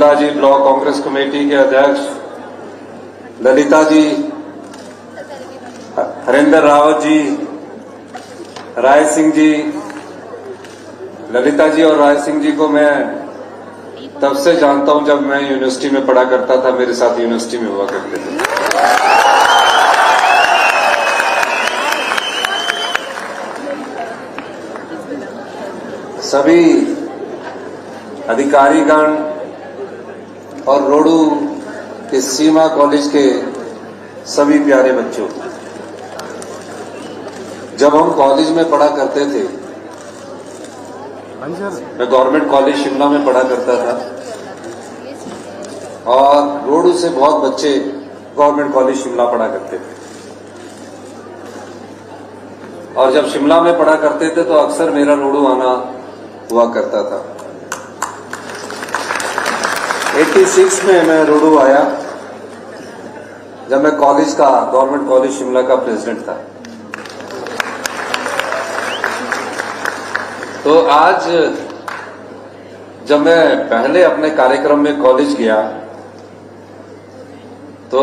शिमला जी block Congress committee के अध्यक्ष ललिता जी, हरेंद्र रावत जी, राय सिंह जी। ललिता जी और राय सिंह जी को मैं तब से जानता हूं जब मैं यूनिवर्सिटी में पढ़ा करता था, मेरे साथ यूनिवर्सिटी में हुआ करते थे। सभी अधिकारीगण और रोडू के सीमा कॉलेज के सभी प्यारे बच्चों, जब हम कॉलेज में पढ़ा करते थे, मैं गवर्नमेंट कॉलेज शिमला में पढ़ा करता था और रोडू से बहुत बच्चे गवर्नमेंट कॉलेज शिमला पढ़ा करते थे। और जब शिमला में पढ़ा करते थे तो अक्सर मेरा रोडू आना हुआ करता था। 86 में मैं रोडू आया जब मैं कॉलेज का, गवर्नमेंट कॉलेज शिमला का प्रेसिडेंट था। तो आज जब मैं पहले अपने कार्यक्रम में कॉलेज गया तो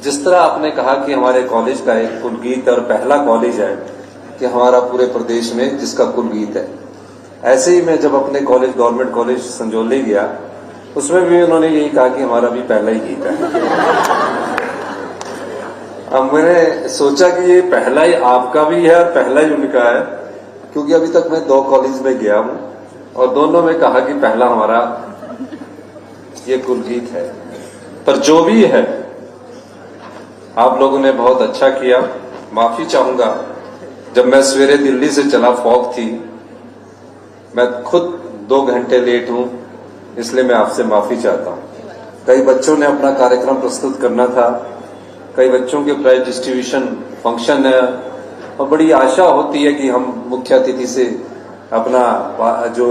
जिस तरह आपने कहा कि हमारे कॉलेज का एक कुलगीत और पहला कॉलेज है कि हमारा पूरे प्रदेश में जिसका कुलगीत है, ऐसे ही मैं जब अपने कॉलेज गवर्नमेंट कॉलेज संजौली गया, उसमें भी उन्होंने यही कहा कि हमारा भी पहला ही गीत है। अब मैंने सोचा कि ये पहला ही आपका भी है और पहला ही उनका है, क्योंकि अभी तक मैं 2 कॉलेज में गया हूं और दोनों में कहा कि पहला हमारा ये कुलगीत है। पर जो भी है, आप लोगों ने बहुत अच्छा किया। माफी चाहूंगा, जब मैं सवेरे दिल्ली से चला, फॉग थी, मैं खुद 2 घंटे लेट हूं, इसलिए मैं आपसे माफी चाहता हूं। कई बच्चों ने अपना कार्यक्रम प्रस्तुत करना था, कई बच्चों के प्राइज डिस्ट्रीब्यूशन फंक्शन है और बड़ी आशा होती है कि हम मुख्य अतिथि से अपना जो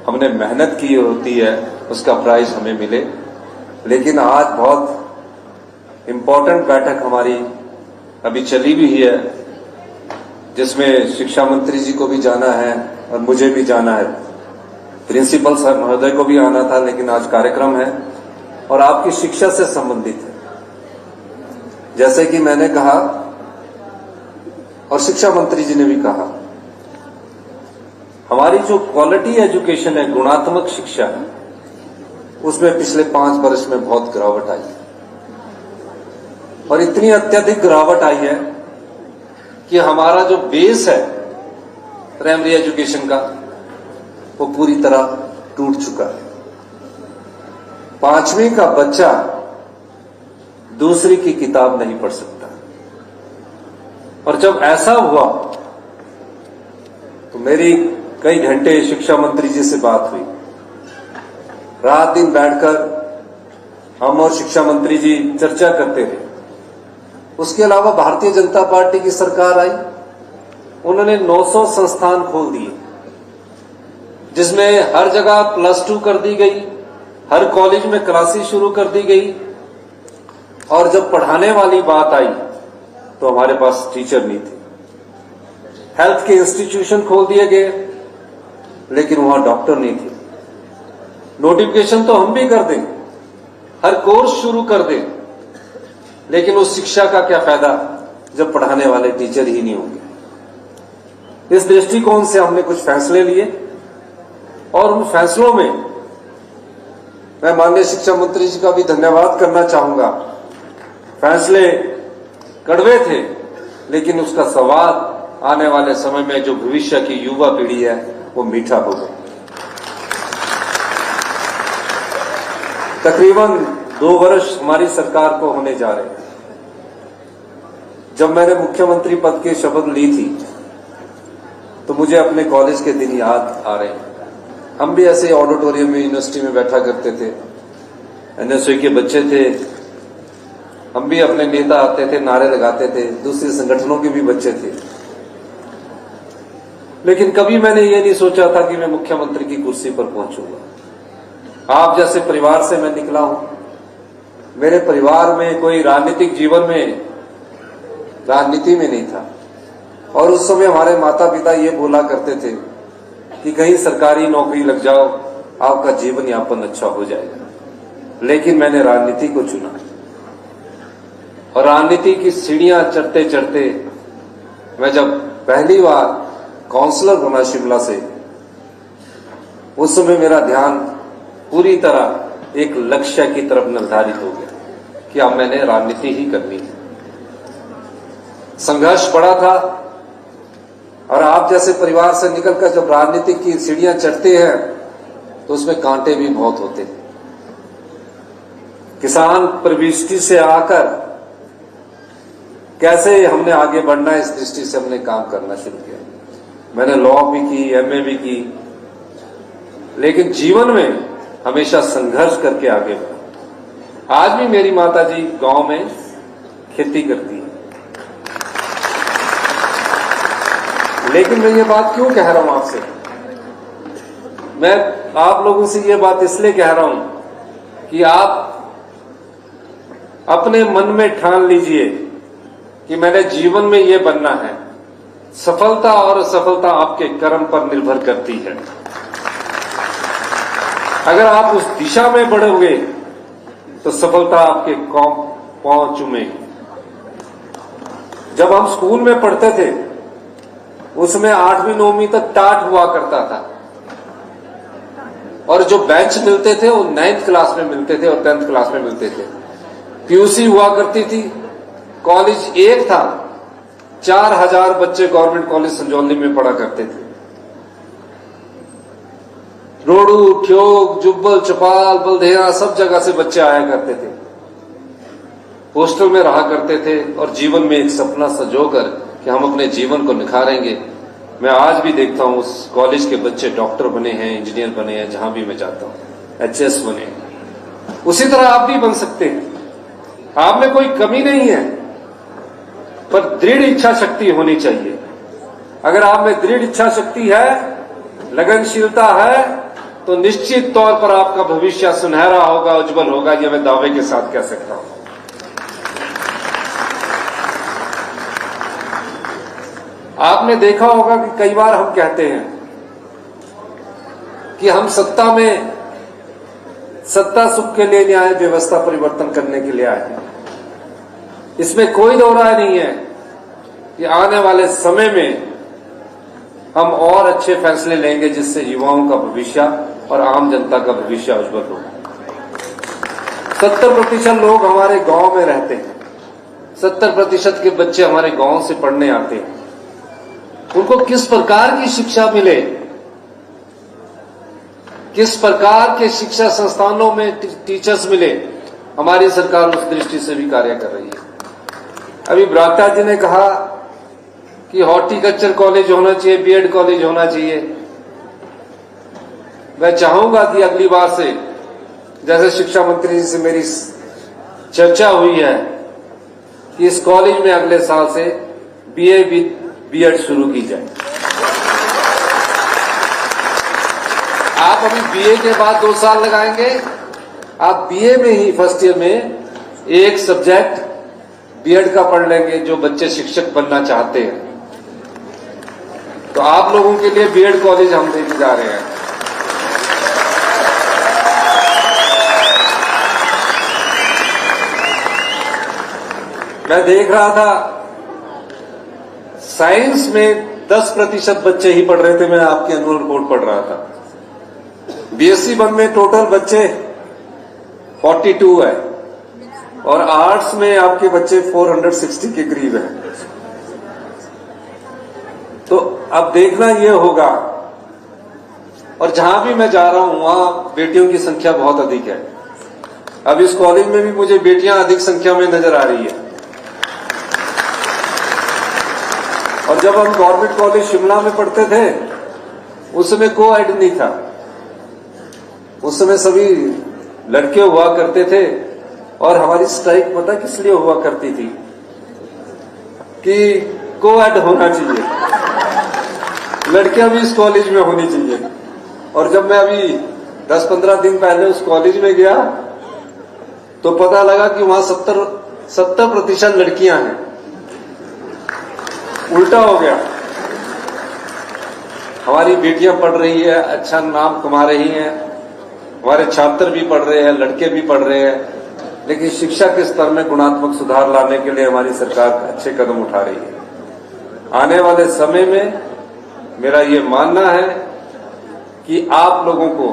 हमने मेहनत की होती है उसका प्राइज हमें मिले। लेकिन आज बहुत इम्पोर्टेंट बैठक हमारी अभी चली भी है, जिसमें शिक्षा मंत्री जी को भी जाना है और मुझे भी जाना है, प्रिंसिपल सर महोदय को भी आना था, लेकिन आज कार्यक्रम है और आपकी शिक्षा से संबंधित है। जैसे कि मैंने कहा और शिक्षा मंत्री जी ने भी कहा, हमारी जो क्वालिटी एजुकेशन है, गुणात्मक शिक्षा है, उसमें पिछले 5 वर्ष में बहुत गिरावट आई है और इतनी अत्यधिक गिरावट आई है कि हमारा जो बेस है प्राइमरी एजुकेशन का, वो पूरी तरह टूट चुका है। 5वीं का बच्चा दूसरी की किताब नहीं पढ़ सकता। और जब ऐसा हुआ तो मेरी कई घंटे शिक्षा मंत्री जी से बात हुई, रात दिन बैठकर हम और शिक्षा मंत्री जी चर्चा करते थे। उसके अलावा भारतीय जनता पार्टी की सरकार आई, उन्होंने 900 संस्थान खोल दिए, जिसमें हर जगह +2 कर दी गई, हर कॉलेज में क्लासेस शुरू कर दी गई। और जब पढ़ाने वाली बात आई तो हमारे पास टीचर नहीं थे। हेल्थ के इंस्टीट्यूशन खोल दिए गए, लेकिन वहां डॉक्टर नहीं थे। नोटिफिकेशन तो हम भी कर दें, हर कोर्स शुरू कर दें, लेकिन उस शिक्षा का क्या फायदा जब पढ़ाने वाले टीचर ही नहीं होंगे। इस दृष्टिकोण से हमने कुछ फैसले लिए और उन फैसलों में मैं माननीय शिक्षा मंत्री जी का भी धन्यवाद करना चाहूंगा। फैसले कड़वे थे, लेकिन उसका स्वाद आने वाले समय में जो भविष्य की युवा पीढ़ी है वो मीठा होगा। तकरीबन 2 वर्ष हमारी सरकार को होने जा रहे हैं। जब मैंने मुख्यमंत्री पद की शपथ ली थी तो मुझे अपने कॉलेज के दिन याद आ रहे हैं। हम भी ऐसे ऑडिटोरियम में यूनिवर्सिटी में बैठा करते थे, एनएसयू के बच्चे थे, हम भी अपने नेता आते थे, नारे लगाते थे, दूसरे संगठनों के भी बच्चे थे। लेकिन कभी मैंने ये नहीं सोचा था कि मैं मुख्यमंत्री की कुर्सी पर पहुंचूंगा। आप जैसे परिवार से मैं निकला हूं। मेरे परिवार में कोई राजनीतिक जीवन में, राजनीति में नहीं था। और उस समय हमारे माता पिता ये बोला करते थे कि कहीं सरकारी नौकरी लग जाओ, आपका जीवन यापन अच्छा हो जाएगा। लेकिन मैंने राजनीति को चुना और राजनीति की सीढ़ियां चढ़ते चढ़ते मैं जब पहली बार काउंसलर बना शिमला से, उस समय मेरा ध्यान पूरी तरह एक लक्ष्य की तरफ निर्धारित हो गया कि अब मैंने राजनीति ही करनी है। संघर्ष बड़ा था और आप जैसे परिवार से निकलकर जब राजनीति की सीढ़ियां चढ़ते हैं तो उसमें कांटे भी बहुत होते हैं। किसान प्रविष्टि से आकर कैसे हमने आगे बढ़ना है, इस दृष्टि से हमने काम करना शुरू किया। मैंने लॉ भी की, एमए भी की, लेकिन जीवन में हमेशा संघर्ष करके आगे बढ़ा। आज भी मेरी माताजी गांव में खेती करती है, लेकिन मैं ये बात क्यों कह रहा हूं आपसे? मैं आप लोगों से ये बात इसलिए कह रहा हूं कि आप अपने मन में ठान लीजिए कि मैंने जीवन में ये बनना है। सफलता और असफलता आपके कर्म पर निर्भर करती है। अगर आप उस दिशा में बढ़ोगे तो सफलता आपके पांव चूमेगी। जब हम स्कूल में पढ़ते थे उसमें 8वीं 9वीं तक टाट हुआ करता था और जो बेंच मिलते थे वो 9th क्लास में मिलते थे और 10th क्लास में मिलते थे। पीयूसी हुआ करती थी, कॉलेज एक था, 4000 बच्चे गवर्नमेंट कॉलेज संजौली में पढ़ा करते थे। रोडू, ठियोग, जुब्बल, चपाल, बलदेरा सब जगह से बच्चे आया करते थे, हॉस्टल में रहा करते थे और जीवन में एक सपना संजोकर कि हम अपने जीवन को निखारेंगे। मैं आज भी देखता हूं उस कॉलेज के बच्चे डॉक्टर बने हैं, इंजीनियर बने हैं, जहां भी मैं जाता हूं एचएस बने हैं। उसी तरह आप भी बन सकते हैं। आप में कोई कमी नहीं है, पर दृढ़ इच्छा शक्ति होनी चाहिए। अगर आप में दृढ़ इच्छा शक्ति है, लगनशीलता है, तो निश्चित तौर पर आपका भविष्य सुनहरा होगा, उज्जवल होगा। यह मैं दावे के साथ कह सकता हूं। आपने देखा होगा कि कई बार हम कहते हैं कि हम सत्ता सुख के लिए नहीं आए, व्यवस्था परिवर्तन करने के लिए आए हैं। इसमें कोई दो राय नहीं है कि आने वाले समय में हम और अच्छे फैसले लेंगे जिससे युवाओं का भविष्य और आम जनता का भविष्य उज्जवल हो। 70% लोग हमारे गांव में रहते हैं, 70% के बच्चे हमारे गांव से पढ़ने आते हैं। उनको किस प्रकार की शिक्षा मिले, किस प्रकार के शिक्षा संस्थानों में टीचर्स मिले, हमारी सरकार उस दृष्टि से भी कार्य कर रही है। अभी बरागटा जी ने कहा कि हॉर्टिकल्चर कॉलेज होना चाहिए, बीएड कॉलेज होना चाहिए। मैं चाहूंगा कि अगली बार से, जैसे शिक्षा मंत्री जी से मेरी चर्चा हुई है, कि इस कॉलेज में अगले साल से बीए बीएड शुरू की जाए। आप अभी बीए के बाद 2 साल लगाएंगे, आप बीए में ही फर्स्ट ईयर में एक सब्जेक्ट बीएड का पढ़ लेंगे, जो बच्चे शिक्षक बनना चाहते हैं। तो आप लोगों के लिए बीएड कॉलेज हम लेके जा रहे हैं। मैं देख रहा था साइंस में 10% बच्चे ही पढ़ रहे थे। मैं आपकी एनुअल रिपोर्ट पढ़ रहा था। बीएससी 1 में टोटल बच्चे 42 है और आर्ट्स में आपके बच्चे 460 के करीब हैं। तो अब देखना यह होगा, और जहां भी मैं जा रहा हूं वहां बेटियों की संख्या बहुत अधिक है। अब इस कॉलेज में भी मुझे बेटियां अधिक संख्या में नजर आ रही है। और जब हम गवर्नमेंट कॉलेज शिमला में पढ़ते थे उस समय को-एड नहीं था, उस समय सभी लड़के हुआ करते थे। और हमारी स्ट्राइक पता किस लिए हुआ करती थी कि को-एड होना चाहिए, लड़कियां भी इस कॉलेज में होनी चाहिए। और जब मैं अभी 10-15 दिन पहले उस कॉलेज में गया तो पता लगा कि वहां 70% लड़कियां हैं। उल्टा हो गया। हमारी बेटियां पढ़ रही है, अच्छा नाम कमा रही हैं, हमारे छात्र भी पढ़ रहे हैं, लड़के भी पढ़ रहे हैं, लेकिन शिक्षा के स्तर में गुणात्मक सुधार लाने के लिए हमारी सरकार अच्छे कदम उठा रही है। आने वाले समय में मेरा ये मानना है कि आप लोगों को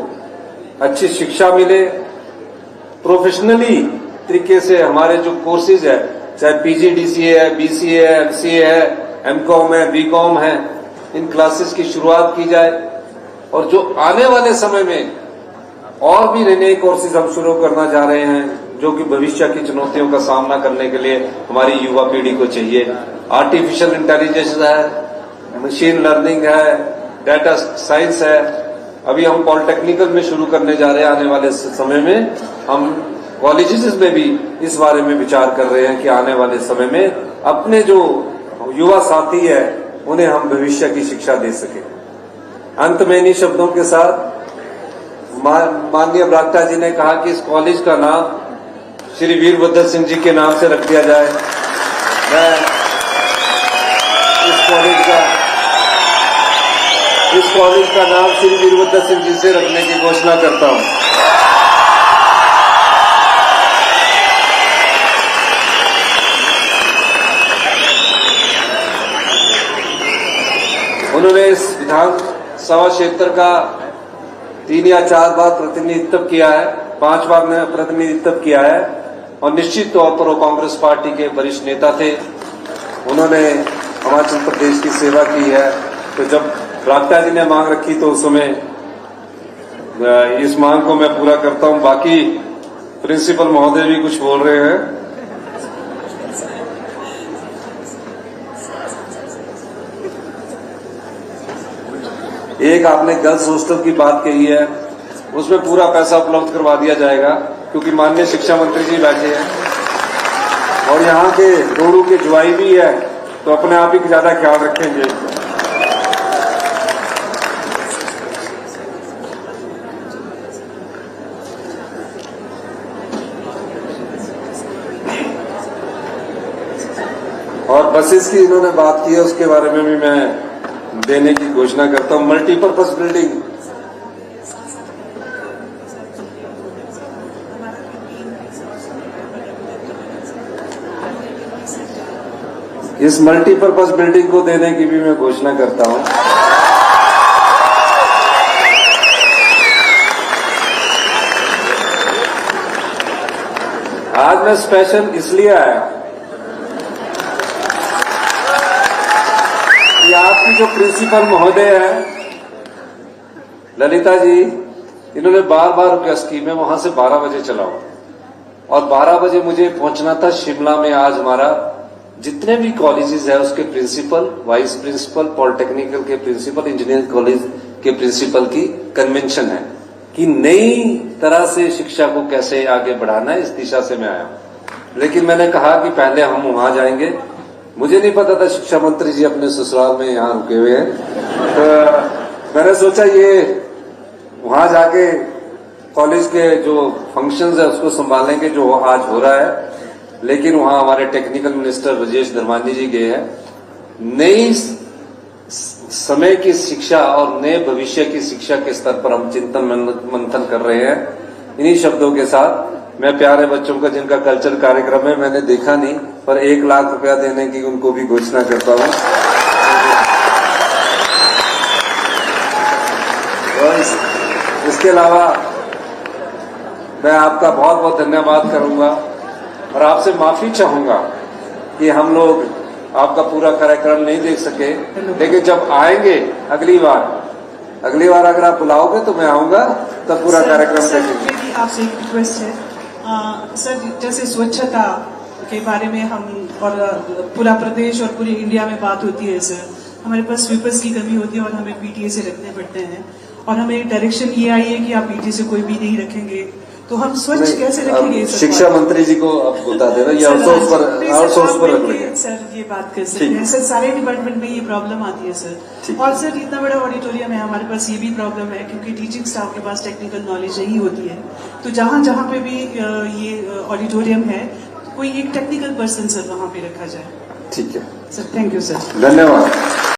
अच्छी शिक्षा मिले, प्रोफेशनली तरीके से हमारे जो कोर्सेज है, चाहे पीजीडीसीए है, बीसीए है, एमसीए है, एमकॉम है, बीकॉम है, इन क्लासेस की शुरुआत की जाए। और जो आने वाले समय में और भी नए नए कोर्सेज हम शुरू करना जा रहे हैं, जो कि भविष्य की चुनौतियों का सामना करने के लिए हमारी युवा पीढ़ी को चाहिए। आर्टिफिशियल इंटेलिजेंस है, मशीन लर्निंग है, डाटा साइंस है। अभी हम पॉलिटेक्निकल में शुरू करने जा रहे हैं। आने वाले समय में हम कॉलेजेस में भी इस बारे में विचार कर रहे हैं कि आने वाले समय में अपने जो युवा साथी है उन्हें हम भविष्य की शिक्षा दे सके। अंत में इन्हीं शब्दों के साथ माननीय बरागटा जी ने कहा कि इस कॉलेज का नाम श्री वीरभद्र सिंह जी के नाम से रख दिया जाए। मैं इस कॉलेज का नाम श्री वीरभद्र सिंह जी से रखने की घोषणा करता हूं। उन्होंने इस विधानसभा क्षेत्र का 3 या 4 बार प्रतिनिधित्व किया है, 5 बार ने प्रतिनिधित्व किया है और निश्चित तौर पर वो कांग्रेस पार्टी के वरिष्ठ नेता थे। उन्होंने हिमाचल प्रदेश की सेवा की है। तो जब बरागटा जी ने मांग रखी तो उस समय इस मांग को मैं पूरा करता हूं। बाकी प्रिंसिपल महोदय भी कुछ बोल रहे हैं। एक आपने गर्ल्स हॉस्टल की बात कही है, उसमें पूरा पैसा उपलब्ध करवा दिया जाएगा, क्योंकि माननीय शिक्षा मंत्री जी बैठे हैं और यहाँ के रोडू के जुआई भी है, तो अपने आप ही ज्यादा ख्याल रखेंगे। और बसेस की इन्होंने बात की है, उसके बारे में भी मैं देने की घोषणा करता हूं। मल्टीपर्पज बिल्डिंग, इस मल्टीपर्पज बिल्डिंग को देने की भी मैं घोषणा करता हूं। आज मैं स्पेशल इसलिए आया कि आपकी जो प्रिंसिपल महोदय है ललिता जी, इन्होंने बार बार रिक्वेस्ट की मैं वहां से 12 बजे चला हूं और 12 बजे मुझे पहुंचना था शिमला में। आज हमारा जितने भी कॉलेजेस है उसके प्रिंसिपल, वाइस प्रिंसिपल, पॉलिटेक्निकल के प्रिंसिपल, इंजीनियरिंग कॉलेज के प्रिंसिपल की कन्वेंशन है कि नई तरह से शिक्षा को कैसे आगे बढ़ाना है, इस दिशा से मैं आया हूं। लेकिन मैंने कहा कि पहले हम वहां जाएंगे। मुझे नहीं पता था शिक्षा मंत्री जी अपने ससुराल में यहाँ रुके हुए हैं, तो मैंने सोचा ये वहां जाके कॉलेज के जो फंक्शंस है उसको संभालेंगे जो आज हो रहा है। लेकिन वहां हमारे टेक्निकल मिनिस्टर राजेश धर्मानी जी गए हैं। नई समय की शिक्षा और नए भविष्य की शिक्षा के स्तर पर हम चिंतन मंथन कर रहे हैं। इन्हीं शब्दों के साथ मैं प्यारे बच्चों का जिनका कल्चर कार्यक्रम है मैंने देखा नहीं, पर 1 लाख रुपया देने की उनको भी घोषणा करता हूं। और इसके अलावा मैं आपका बहुत बहुत धन्यवाद करूंगा और आपसे माफी चाहूंगा कि हम लोग आपका पूरा कार्यक्रम नहीं देख सके। लेकिन जब आएंगे अगली बार अगर आप बुलाओगे तो मैं आऊंगा, तब पूरा कार्यक्रम देखेंगे। आपसे एक रिक्वेस्ट है सर, जैसे स्वच्छता के बारे में हम और पूरा प्रदेश और पूरे इंडिया में बात होती है सर, हमारे पास स्वीपर्स की कमी होती है और हमें पीटीए से रखने पड़ते हैं और हमें डायरेक्शन ये आई है कि आप पीटीए से कोई भी नहीं रखेंगे, तो हम स्वच्छ कैसे रखेंगे? शिक्षा मंत्री जी को आप बता देना, ये आउटसोर्स पर रख लेंगे सर। ये बात कर सकते हैं सर, सारे डिपार्टमेंट में ये प्रॉब्लम आती है सर। और सर इतना बड़ा ऑडिटोरियम है, हमारे पास ये भी प्रॉब्लम है क्योंकि टीचिंग स्टाफ के पास टेक्निकल नॉलेज नहीं होती है। तो जहाँ जहाँ पे भी ये ऑडिटोरियम है कोई एक टेक्निकल पर्सन सर वहाँ पे रखा जाए। ठीक है सर, थैंक यू सर, धन्यवाद।